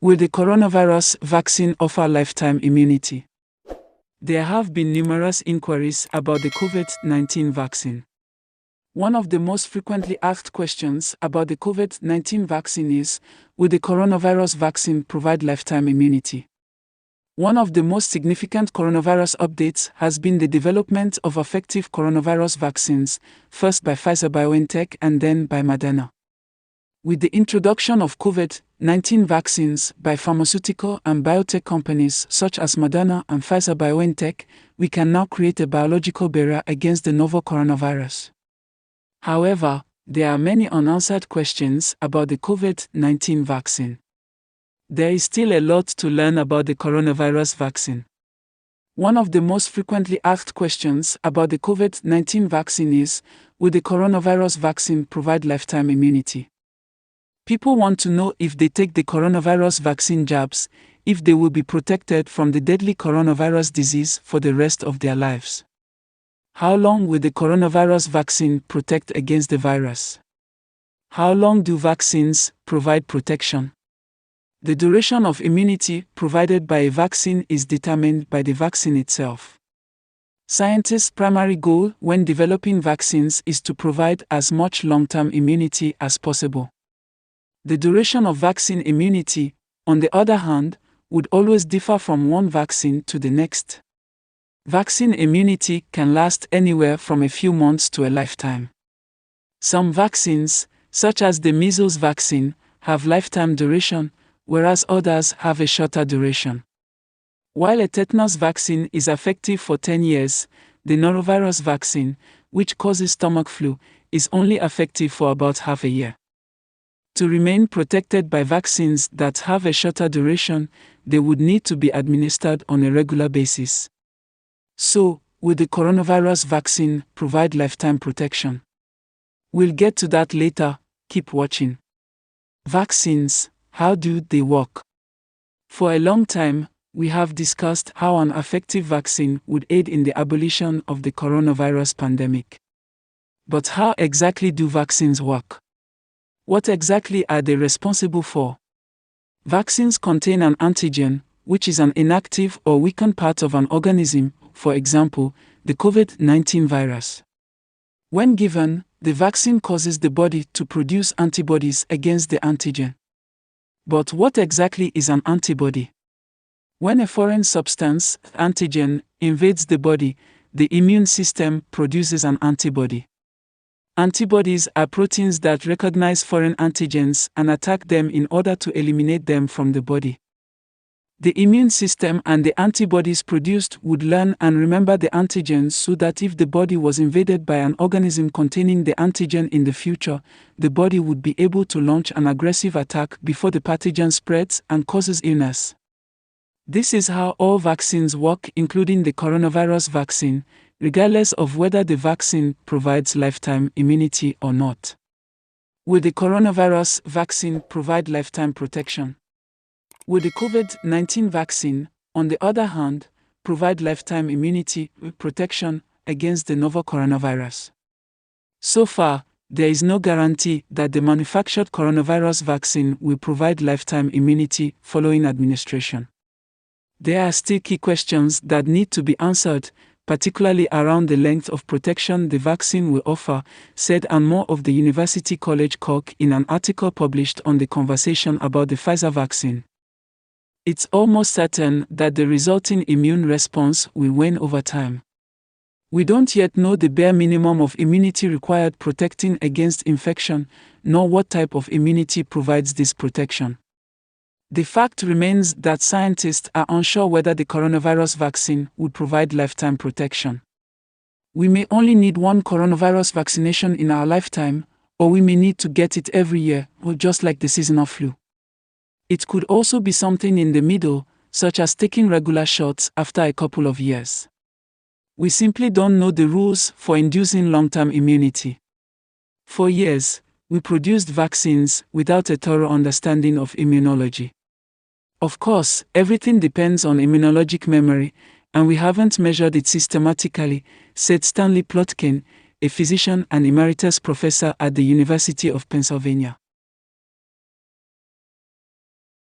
Will the coronavirus vaccine offer lifetime immunity? There have been numerous inquiries about the COVID-19 vaccine. One of the most frequently asked questions about the COVID-19 vaccine is, will the coronavirus vaccine provide lifetime immunity? One of the most significant coronavirus updates has been the development of effective coronavirus vaccines, first by Pfizer-BioNTech and then by Moderna. With the introduction of COVID-19 vaccines by pharmaceutical and biotech companies such as Moderna and Pfizer-BioNTech, we can now create a biological barrier against the novel coronavirus. However, there are many unanswered questions about the COVID-19 vaccine. There is still a lot to learn about the coronavirus vaccine. One of the most frequently asked questions about the COVID-19 vaccine is, will the coronavirus vaccine provide lifetime immunity? People want to know if they take the coronavirus vaccine jabs, if they will be protected from the deadly coronavirus disease for the rest of their lives. How long will the coronavirus vaccine protect against the virus? How long do vaccines provide protection? The duration of immunity provided by a vaccine is determined by the vaccine itself. Scientists' primary goal when developing vaccines is to provide as much long-term immunity as possible. The duration of vaccine immunity, on the other hand, would always differ from one vaccine to the next. Vaccine immunity can last anywhere from a few months to a lifetime. Some vaccines, such as the measles vaccine, have lifetime duration, whereas others have a shorter duration. While a tetanus vaccine is effective for 10 years, the norovirus vaccine, which causes stomach flu, is only effective for about half a year. To remain protected by vaccines that have a shorter duration, they would need to be administered on a regular basis. So, will the coronavirus vaccine provide lifetime protection? We'll get to that later, keep watching. Vaccines, how do they work? For a long time, we have discussed how an effective vaccine would aid in the abolition of the coronavirus pandemic. But how exactly do vaccines work? What exactly are they responsible for? Vaccines contain an antigen, which is an inactive or weakened part of an organism, for example, the COVID-19 virus. When given, the vaccine causes the body to produce antibodies against the antigen. But what exactly is an antibody? When a foreign substance, antigen, invades the body, the immune system produces an antibody. Antibodies are proteins that recognize foreign antigens and attack them in order to eliminate them from the body. The immune system and the antibodies produced would learn and remember the antigens so that if the body was invaded by an organism containing the antigen in the future, the body would be able to launch an aggressive attack before the pathogen spreads and causes illness. This is how all vaccines work, including the coronavirus vaccine, regardless of whether the vaccine provides lifetime immunity or not. Will the coronavirus vaccine provide lifetime protection? Will the COVID-19 vaccine, on the other hand, provide lifetime immunity protection against the novel coronavirus? So far, there is no guarantee that the manufactured coronavirus vaccine will provide lifetime immunity following administration. There are still key questions that need to be answered, particularly around the length of protection the vaccine will offer, said Anne Moore of the University College Cork in an article published on the conversation about the Pfizer vaccine. It's almost certain that the resulting immune response will wane over time. We don't yet know the bare minimum of immunity required protecting against infection, nor what type of immunity provides this protection. The fact remains that scientists are unsure whether the coronavirus vaccine would provide lifetime protection. We may only need one coronavirus vaccination in our lifetime, or we may need to get it every year, or just like the seasonal flu. It could also be something in the middle, such as taking regular shots after a couple of years. We simply don't know the rules for inducing long-term immunity. For years, we produced vaccines without a thorough understanding of immunology. Of course, everything depends on immunologic memory, and we haven't measured it systematically, said Stanley Plotkin, a physician and emeritus professor at the University of Pennsylvania.